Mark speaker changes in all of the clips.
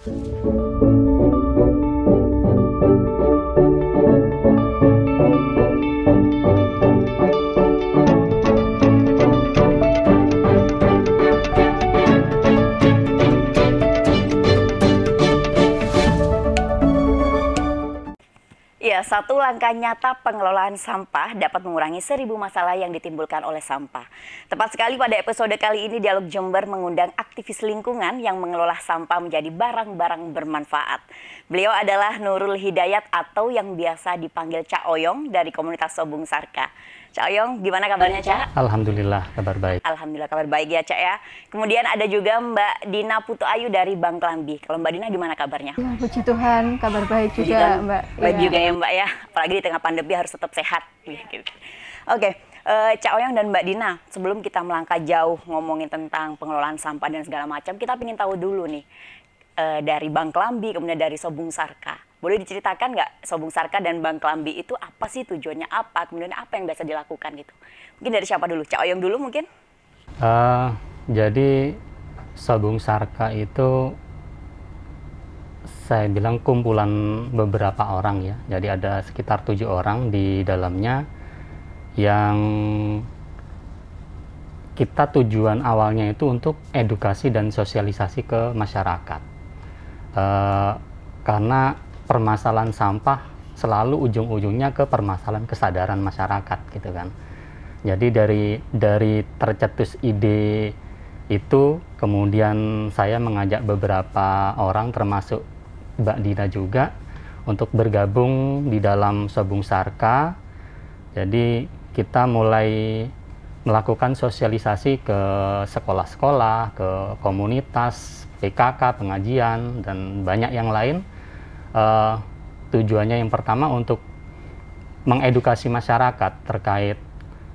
Speaker 1: Ya, satu langkah nyata pengelolaan sampah dapat mengurangi 1000 masalah yang ditimbulkan oleh sampah. Tepat sekali pada episode kali ini Dialog Jember mengundang aktivis lingkungan yang mengelola sampah menjadi barang-barang bermanfaat. Beliau adalah Nurul Hidayat atau yang biasa dipanggil Cak Oyong dari komunitas Sobung Sarka. Cak Oyong, gimana kabarnya, Cak?
Speaker 2: Alhamdulillah, kabar baik.
Speaker 1: Alhamdulillah kabar baik ya, Cak ya. Kemudian ada juga Mbak Dina Putu Ayu dari Bangklambi. Kalau Mbak Dina gimana kabarnya?
Speaker 3: Ya, puji Tuhan, kabar baik juga, Mbak.
Speaker 1: Baik juga ya, Mbak ya. Apalagi di tengah pandemi harus tetap sehat. Oke, Cak Oyong dan Mbak Dina, sebelum kita melangkah jauh ngomongin tentang pengelolaan sampah dan segala macam, kita ingin tahu dulu nih dari Bangklambi, kemudian dari Sobung Sarka. Boleh diceritakan nggak Sobung Sarka dan Bangklambi itu apa sih, tujuannya apa, kemudian apa yang biasa dilakukan gitu? Mungkin dari siapa dulu? Cak Oyong dulu mungkin?
Speaker 2: Jadi Sobung Sarka itu saya bilang kumpulan beberapa orang ya. Jadi ada sekitar 7 orang di dalamnya yang kita tujuan awalnya itu untuk edukasi dan sosialisasi ke masyarakat. Karena permasalahan sampah selalu ujung-ujungnya ke permasalahan kesadaran masyarakat gitu kan. Jadi dari tercetus ide itu kemudian saya mengajak beberapa orang termasuk Mbak Dina juga untuk bergabung di dalam Sobung Sarka. Jadi kita mulai melakukan sosialisasi ke sekolah-sekolah, ke komunitas, PKK, pengajian, dan banyak yang lain. Tujuannya yang pertama untuk mengedukasi masyarakat terkait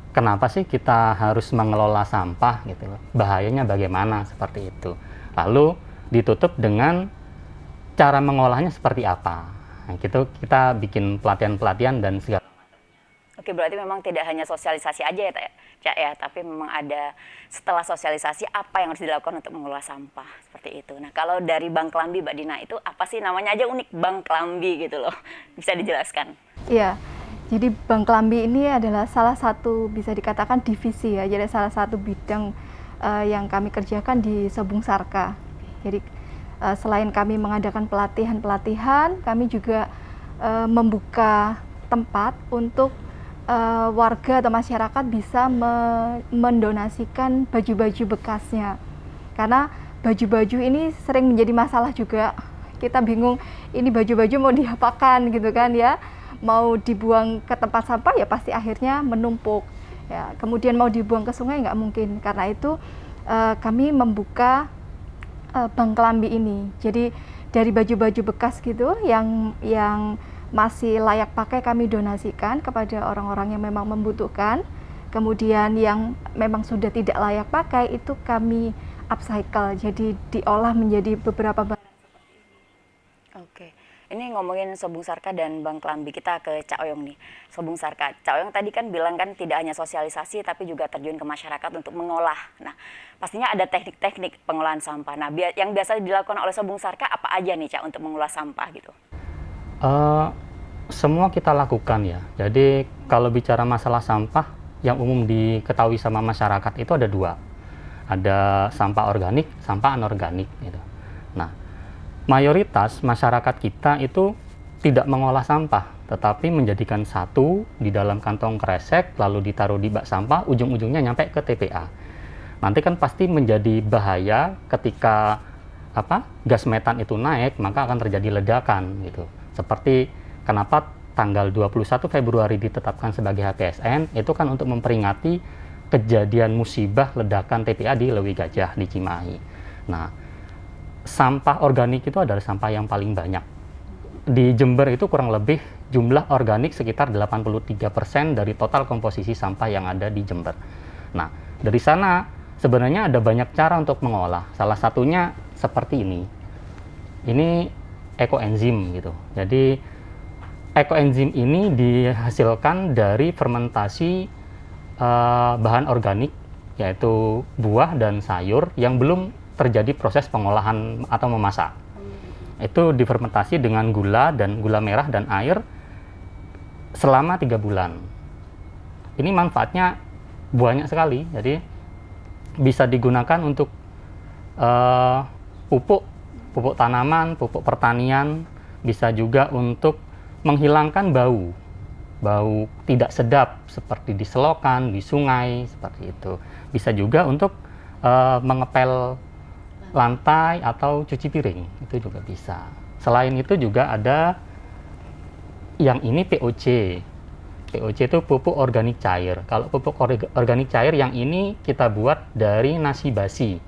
Speaker 2: kenapa sih kita harus mengelola sampah gitu loh, bahayanya bagaimana seperti itu. Lalu ditutup dengan cara mengolahnya seperti apa. Nah, gitu kita bikin pelatihan-pelatihan dan segala macam.
Speaker 1: Oke, berarti memang tidak hanya sosialisasi aja ya, Cak ya, tapi memang ada setelah sosialisasi apa yang harus dilakukan untuk mengelola sampah seperti itu. Nah, kalau dari Bangklambi, Mbak Dina, itu apa sih, namanya aja unik, Bangklambi gitu loh. Bisa dijelaskan?
Speaker 3: Iya, jadi Bangklambi ini adalah salah satu, bisa dikatakan divisi ya, jadi salah satu bidang yang kami kerjakan di Sobung Sarka. Jadi selain kami mengadakan pelatihan-pelatihan, kami juga membuka tempat untuk warga atau masyarakat bisa mendonasikan baju-baju bekasnya. Karena baju-baju ini sering menjadi masalah juga. Kita bingung ini baju-baju mau diapakan gitu kan ya. Mau dibuang ke tempat sampah ya pasti akhirnya menumpuk. Ya, kemudian mau dibuang ke sungai nggak mungkin. Karena itu kami membuka Bangklambi ini. Jadi dari baju-baju bekas gitu yang masih layak pakai kami donasikan kepada orang-orang yang memang membutuhkan. Kemudian yang memang sudah tidak layak pakai itu kami upcycle, jadi diolah menjadi beberapa barang seperti ini.
Speaker 1: Oke, ini ngomongin Sobung Sarka dan Bangklambi, kita ke Cak Oyong nih. Sobung Sarka, Cak Oyong tadi kan bilang kan tidak hanya sosialisasi tapi juga terjun ke masyarakat untuk mengolah. Nah, pastinya ada teknik-teknik pengolahan sampah. Nah, yang biasa dilakukan oleh Sobung Sarka apa aja nih, Cak, untuk mengolah sampah gitu?
Speaker 2: Semua kita lakukan ya. Jadi kalau bicara masalah sampah yang umum diketahui sama masyarakat itu ada 2. Ada sampah organik, sampah anorganik gitu. Nah, mayoritas masyarakat kita itu tidak mengolah sampah, tetapi menjadikan satu di dalam kantong kresek lalu ditaruh di bak sampah, ujung-ujungnya nyampe ke TPA. Nanti kan pasti menjadi bahaya ketika gas metan itu naik, maka akan terjadi ledakan gitu. Seperti kenapa tanggal 21 Februari ditetapkan sebagai HPSN, itu kan untuk memperingati kejadian musibah ledakan TPA di Lewi Gajah di Cimahi. Nah, sampah organik itu adalah sampah yang paling banyak. Di Jember itu kurang lebih jumlah organik sekitar 83% dari total komposisi sampah yang ada di Jember. Nah, dari sana sebenarnya ada banyak cara untuk mengolah. Salah satunya seperti ini. Ini ekoenzim gitu. Jadi ekoenzim ini dihasilkan dari fermentasi bahan organik, yaitu buah dan sayur yang belum terjadi proses pengolahan atau memasak. Itu difermentasi dengan gula merah dan air selama 3 bulan. Ini manfaatnya banyak sekali. Jadi bisa digunakan untuk pupuk tanaman, pupuk pertanian, bisa juga untuk menghilangkan bau tidak sedap seperti di selokan, di sungai, seperti itu. Bisa juga untuk mengepel lantai atau cuci piring, itu juga bisa. Selain itu juga ada yang ini POC. POC itu pupuk organik cair. Kalau pupuk organik cair yang ini kita buat dari nasi basi.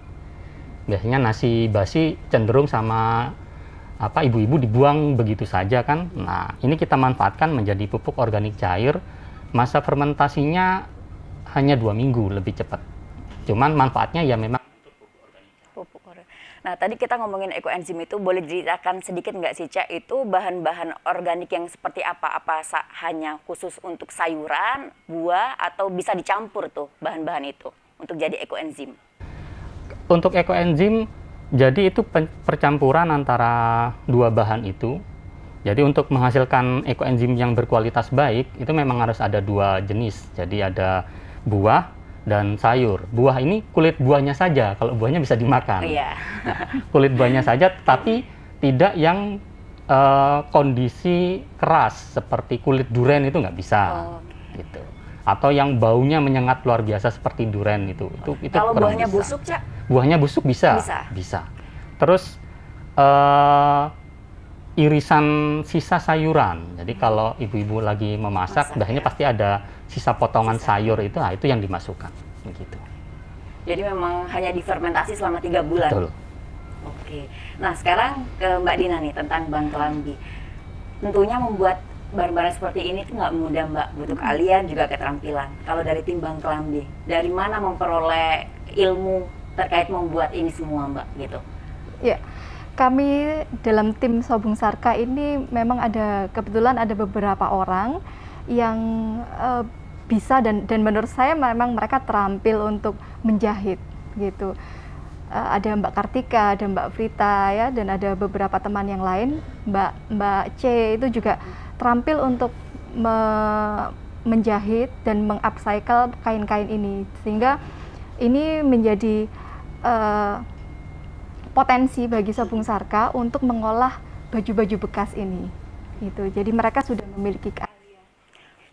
Speaker 2: Biasanya nasi basi cenderung sama ibu-ibu dibuang begitu saja kan. Nah, ini kita manfaatkan menjadi pupuk organik cair. Masa fermentasinya hanya 2 minggu, lebih cepat. Cuman manfaatnya ya memang
Speaker 1: Pupuk organik. Nah, tadi kita ngomongin ekoenzim itu, boleh diceritakan sedikit nggak sih, Cak, itu bahan-bahan organik yang seperti apa? Apa hanya khusus untuk sayuran, buah, atau bisa dicampur tuh bahan-bahan itu untuk jadi ekoenzim?
Speaker 2: untuk ekoenzim, jadi itu percampuran antara 2 bahan itu. Jadi untuk menghasilkan ekoenzim yang berkualitas baik, itu memang harus ada 2 jenis. Jadi ada buah dan sayur. Buah ini kulit buahnya saja, kalau buahnya bisa dimakan.
Speaker 1: Iya.
Speaker 2: Nah, kulit buahnya saja, tapi tidak yang kondisi keras seperti kulit durian itu nggak bisa. Gitu. Atau yang baunya menyengat luar biasa seperti durian itu
Speaker 1: Kalau
Speaker 2: kurang
Speaker 1: buahnya
Speaker 2: bisa.
Speaker 1: busuk, Cak?
Speaker 2: Buahnya busuk bisa. Terus irisan sisa sayuran. Jadi kalau ibu-ibu lagi memasak, biasanya pasti ada sisa potongan sayur itu, itu yang dimasukkan. Begitu.
Speaker 1: Jadi memang hanya difermentasi selama 3 bulan.
Speaker 2: Betul.
Speaker 1: Oke. Nah, sekarang ke Mbak Dina nih tentang Bang Kelambi. Tentunya membuat barang-barang seperti ini tuh nggak mudah, Mbak. Butuh keahlian juga keterampilan. Kalau dari tim Bang Kelambi, dari mana memperoleh ilmu terkait membuat ini semua, Mbak, gitu?
Speaker 3: Ya, kami dalam tim Sobung Sarka ini memang kebetulan ada beberapa orang yang bisa dan menurut saya memang mereka terampil untuk menjahit gitu. Ada Mbak Kartika, ada Mbak Frita ya, dan ada beberapa teman yang lain. Mbak C itu juga terampil untuk menjahit dan mengupcycle kain-kain ini, sehingga ini menjadi potensi bagi Sobung Sarka untuk mengolah baju-baju bekas ini. Gitu. Jadi mereka sudah memiliki keahlian.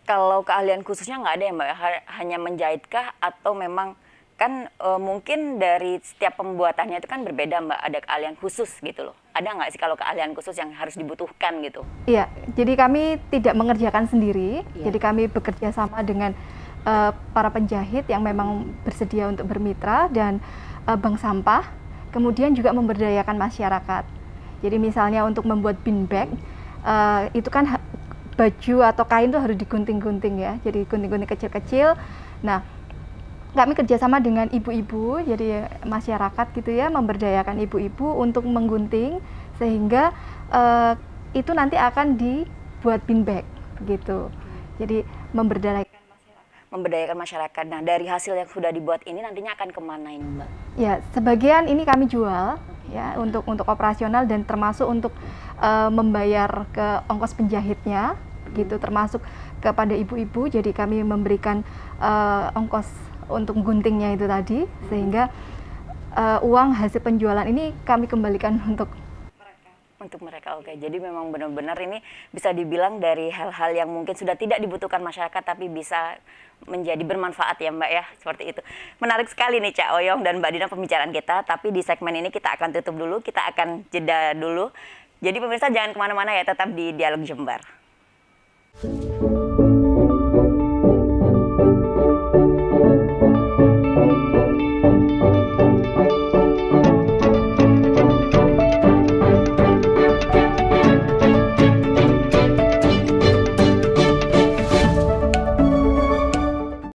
Speaker 1: Kalau keahlian khususnya nggak ada ya, Mbak? Hanya menjahitkah atau memang kan mungkin dari setiap pembuatannya itu kan berbeda, Mbak, ada keahlian khusus gitu loh. Ada nggak sih kalau keahlian khusus yang harus dibutuhkan gitu?
Speaker 3: Iya, jadi kami tidak mengerjakan sendiri, jadi kami bekerja sama dengan para penjahit yang memang bersedia untuk bermitra dan bank sampah, kemudian juga memberdayakan masyarakat. Jadi misalnya untuk membuat bin bag, itu kan baju atau kain itu harus digunting-gunting ya, jadi gunting-gunting kecil-kecil. Nah, kami kerjasama dengan ibu-ibu, jadi masyarakat gitu ya, memberdayakan ibu-ibu untuk menggunting sehingga itu nanti akan dibuat bin bag begitu. Jadi memberdayakan masyarakat. Nah, dari hasil yang sudah dibuat ini nantinya akan kemana ini, Mbak? Ya, sebagian ini kami jual ya untuk operasional dan termasuk untuk membayar ke ongkos penjahitnya, gitu, termasuk kepada ibu-ibu. Jadi kami memberikan ongkos untuk guntingnya itu tadi, sehingga uang hasil penjualan ini kami kembalikan untuk mereka. Oke, jadi memang benar-benar ini bisa dibilang dari hal-hal yang mungkin sudah tidak dibutuhkan masyarakat tapi bisa menjadi bermanfaat ya, Mbak ya, seperti itu. Menarik sekali nih Cak Oyong dan Mbak Dina pembicaraan kita, tapi di segmen ini kita akan tutup dulu, kita akan jeda dulu. Jadi pemirsa jangan kemana-mana ya, tetap di Dialog Jember.